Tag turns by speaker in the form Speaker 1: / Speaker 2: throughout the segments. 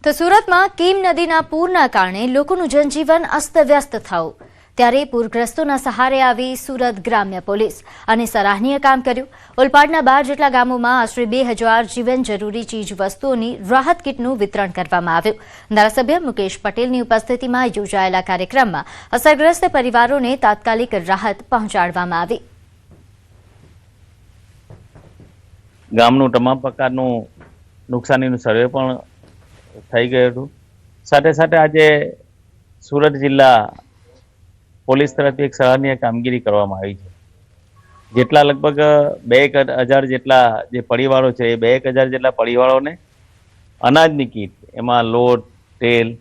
Speaker 1: તો સુરતમાં કીમ નદીના પૂરના કારણે લોકોનું જનજીવન અસ્તવ્યસ્ત થયું ત્યારે પૂરગ્રસ્તોના સહારે આવી સુરત ગ્રામ્ય પોલીસ અને સરાહનીય કામ કર્યું। ઓલપાડના 12 જેટલા ગામોમાં આશરે 2000 જીવન જરૂરી ચીજ વસ્તુઓની રાહત કીટનું વિતરણ કરવામાં આવ્યું। ધારાસભ્ય મુકેશ પટેલની ઉપસ્થિતિમાં યોજાયેલા કાર્યક્રમમાં અસરગ્રસ્ત પરિવારોને તાત્કાલિક રાહત પહોંચાડવામાં આવી।
Speaker 2: ગામનું તમામ પ્રકારનું નુકસાનીનું સર્વે પણ થઈ ગયું હતું। સાથે સાથે આજે સુરત જિલ્લા પોલીસ તરફથી એક સરાહનીય કામગીરી કરવામાં આવી છે। જેટલા લગભગ 2000 જેટલા જે પરિવારો છે એ 2000 જેટલા પરિવારોને અનાજની કીટ, એમાં લોટ, તેલ,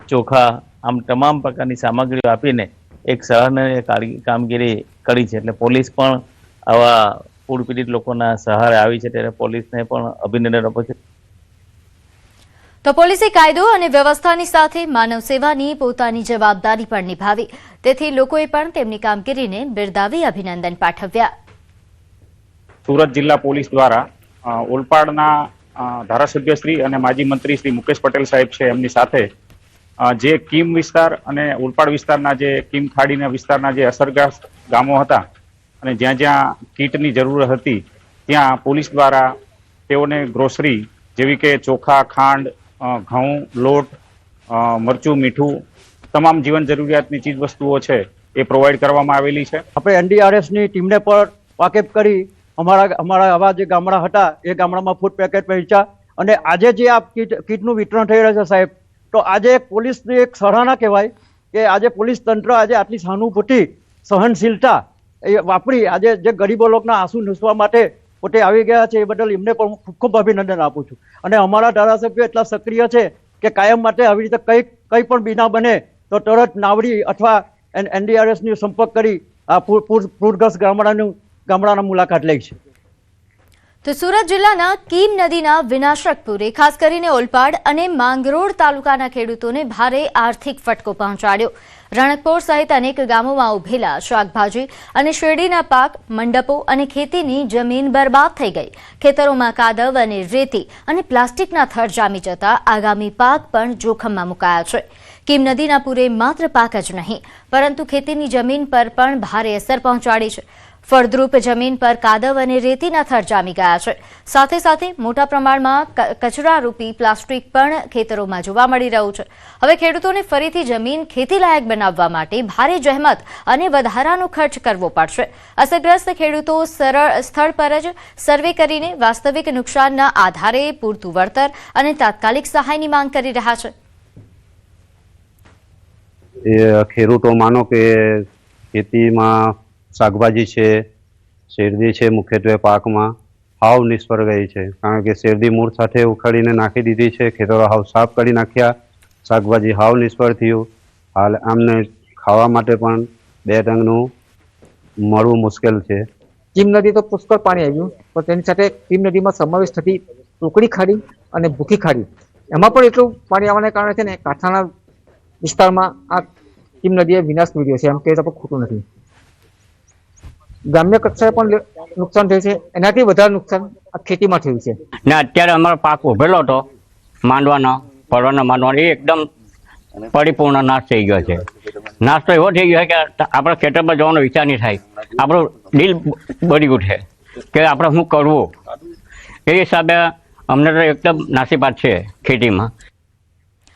Speaker 2: ચોખા, આમ તમામ પ્રકારની સામગ્રીઓ આપીને એક સરાહનીય કામગીરી કરી છે। એટલે પોલીસ પણ આવા પૂર પીડિત લોકોના સહારે આવી છે, ત્યારે પોલીસને પણ અભિનંદન આપું છું।
Speaker 1: તો પોલીસે કાયદો અને વ્યવસ્થાની સાથે માનવ સેવાની પોતાની જવાબદારી પણ નિભાવી, તેથી લોકોએ પણ તેમની કામગીરીને બિરદાવી અભિનંદન પાઠવ્યા।
Speaker 3: સુરત જિલ્લા પોલીસ દ્વારા ઓલપાડના ધારાસભ્ય શ્રી અને માજી મંત્રી શ્રી મુકેશ પટેલ સાહેબ છે, એમની સાથે જે કીમ વિસ્તાર અને ઓલપાડ વિસ્તારના જે કીમ ખાડીના વિસ્તારના જે અસરગ્રસ્ત ગામો હતા અને જ્યાં જ્યાં કીટની જરૂર હતી ત્યાં પોલીસ દ્વારા તેઓને ગ્રોસરી જેવી કે ચોખા, ખાંડ, ઘઉં, લોટ, મરચું, મીઠું, તમામ જીવન જરૂરિયાતની ચીજ વસ્તુઓ છે એ પ્રોવાઈડ કરવામાં આવેલી છે।
Speaker 4: આપણે એનડીઆરએફની ટીમને પણ વાકેફ કરી અમારા આવા જે ગામડા હતા એ ગામડામાં ફૂડ પેકેટ પહોંચ્યા અને આજે જે આ કીટનું વિતરણ થઈ રહ્યું છે સાહેબ, તો આજે પોલીસની એક સરાહના કહેવાય કે આજે પોલીસ તંત્ર આજે આટલી સહાનુભૂતિ, સહનશીલતા એ વાપરી આજે જે ગરીબો લોકોના આંસુ લૂછવા માટે પોતે આવી ગયા છે, એ બદલ એમને પણ હું ખૂબ ખૂબ અભિનંદન આપું છું। અને અમારા ધારાસભ્ય એટલા સક્રિય છે કે કાયમ માટે આવી રીતે કંઈ પણ બીના બને તો તરત નાવડી અથવા એનડીઆરએફની સંપર્ક કરી આ પૂરગ્રસ્ત ગામડાના મુલાકાત લે છે।
Speaker 1: તો સુરત જિલ્લાના કીમ નદીના વિનાશક પૂરે ખાસ કરીને ઓલપાડ અને માંગરોળ તાલુકાના ખેડૂતોને ભારે આર્થિક ફટકો પહોંચાડ્યો। રણકપોર સહિત અનેક ગામોમાં ઉભેલા શાકભાજી અને શેરડીના પાક, મંડપો અને ખેતીની જમીન બરબાદ થઈ ગઈ। ખેતરોમાં કાદવ અને રેતી અને પ્લાસ્ટિકના થર જામી જતા આગામી પાક પણ જોખમમાં મુકાયા છે। કીમ નદીના પૂરે માત્ર પાક જ નહીં પરંતુ ખેતીની જમીન પર પણ ભારે અસર પહોંચાડી છે। ફળદ્રુપ જમીન પર કાદવ અને રેતીના થર જામી ગયા છે। સાથે સાથે મોટા પ્રમાણમાં કચરારૂપી પ્લાસ્ટિક પણ ખેતરોમાં જોવા મળી રહ્યું છે। હવે ખેડૂતોને ફરીથી જમીન ખેતીલાયક બનાવવા માટે ભારે જહેમત અને વધારાનો ખર્ચ કરવો પડશે। અસરગ્રસ્ત ખેડૂતો સ્થળ પર જ સર્વે કરીને વાસ્તવિક નુકસાનના આધારે પૂરતું વળતર અને તાત્કાલિક સહાયની માંગ કરી રહ્યા છે।
Speaker 5: ખેડૂતો માનો કે ખેતીમાં શાકભાજી છે, શેરડી છે, મુખ્યત્વે પાકમાં હાવ નિષ્ફળ ગઈ છે, કારણ કે શેરડી મૂળ સાથે ઉખાડીને નાખી દીધી છે, ખેતરો હાવ સાફ કરી નાખ્યા, શાકભાજી હાવ નિષ્ફળ થયું। હાલ આમને ખાવા માટે પણ 2 ટંકનું મળવું મુશ્કેલ છે।
Speaker 6: કીમ નદી તો પુષ્કળ પાણી આવ્યું, પણ તેની સાથે કીમ નદીમાં સમાવેશ થતી ટોકડી ખાડી અને ભૂખી ખાડી, એમાં પણ એટલું પાણી આવવાને કારણે છે ને કાંઠાના વિસ્તારમાં આ કીમ નદીએ વિનાશ મેળવ્યો છે, એમ કહેતા પણ ખોટું નથી। ગ્રામ્ય કક્ષાએ પણ નુકસાન થયું છે, એનાથી વધારે નુકસાન આ ખેતીમાં થયું છે।
Speaker 7: ને અત્યારે અમારો પાક ઉભેલો હતો માંડવાનો, પડવાનો માંડવાનો, એ એકદમ પરિપૂર્ણ નાશ થઈ ગયો છે। નાશ તો એવો થઈ ગયો છે કે આપણે ખેતરમાં જવાનો વિચાર નહીં થાય, આપણું દિલ બળી ઉઠે કે આપણે શું કરવું। એ હિસાબે અમને તો એકદમ નાસીપાત છે ખેતીમાં।